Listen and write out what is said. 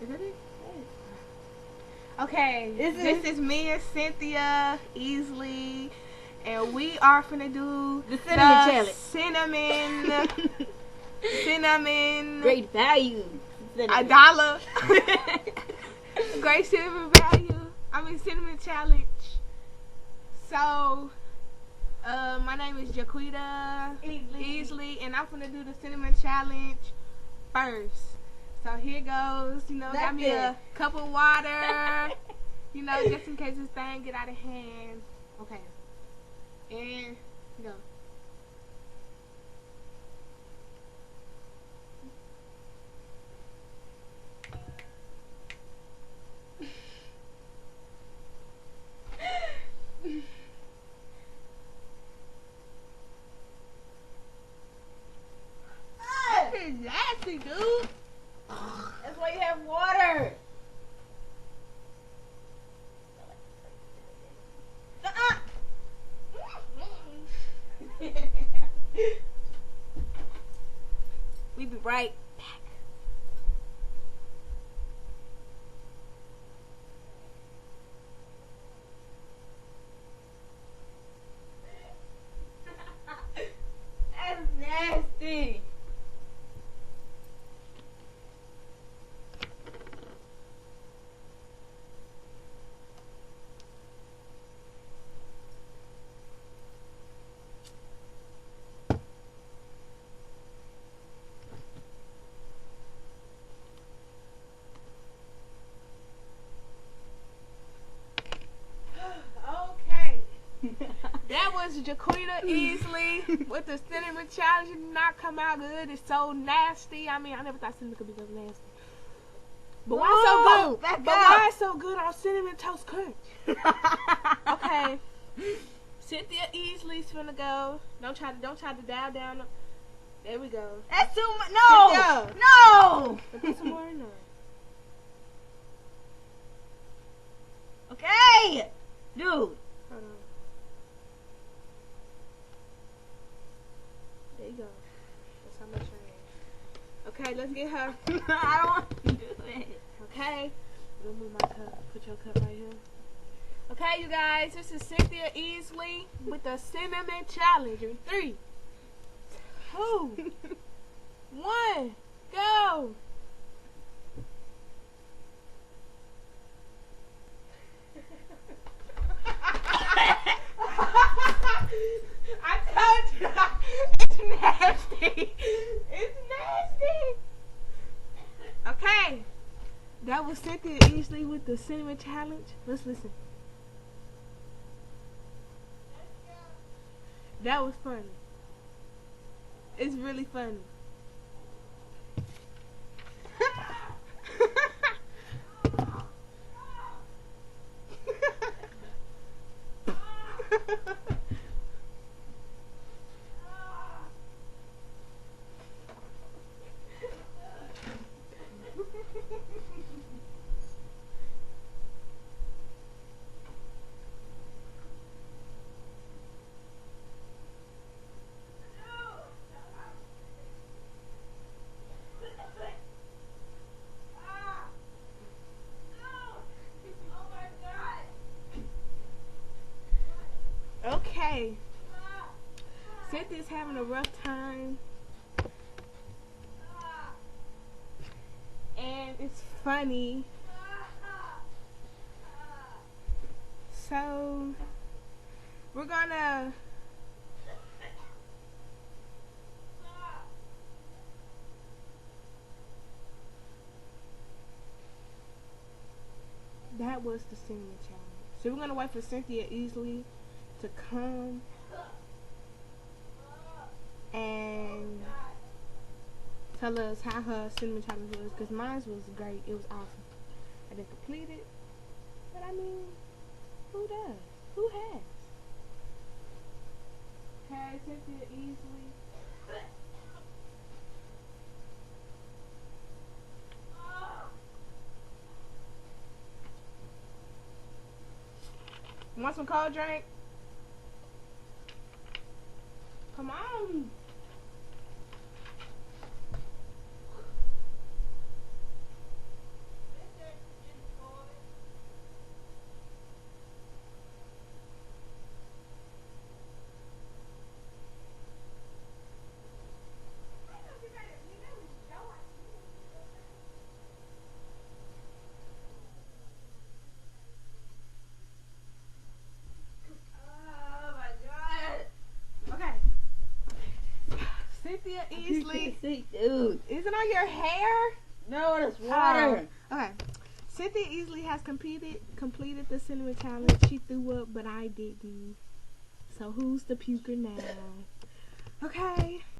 Is that it? Okay, this is me and Cynthia Easley, and we are finna do the cinnamon challenge. Cinnamon. Great value. Cinnamon. $1. Great cinnamon value. Cinnamon challenge. So, my name is Jaquita Easley, and I'm finna do the cinnamon challenge first. So here goes, got me a cup of water, just in case this thing get out of hand. Okay. And go. It's nasty, dude. That's why you have water. We be right back. That's nasty. That was Jaquita Easley with the cinnamon challenge. It did not come out good. It's so nasty. I never thought cinnamon could be so nasty. But why so good? But why so good on cinnamon toast crunch? Okay. Cynthia Easley's finna go. Don't try to dial down. There we go. That's too much. No. Cynthia. No. Put some more in there. Okay. Dude. Hold on. There you go. That's how much I am. Okay, let's get her. I don't want to do it. Okay. I'm gonna move my cup. Put your cup right here. Okay, you guys. This is Cynthia Easley with the cinnamon challenge. In 3, 2, 1, go. I told you, it's nasty. It's nasty. Okay, that was Cynthia Easley with the cinnamon challenge. Let's listen. That was funny. It's really funny. Okay. Cynthia's having a rough time. And it's funny. So, we're gonna... That was the cinnamon challenge. So we're gonna wait for Cynthia Easley to come and tell us how her cinnamon challenge was, because mine was great. It was awesome. I didn't complete it, but who does? Who has? Okay, Cynthia Easley. Want some cold drink? Come on. Easley. Dude. Is it on your hair? No, that's water. Okay. Cynthia Easley has completed the cinnamon challenge. She threw up, but I didn't. So who's the puker now? Okay.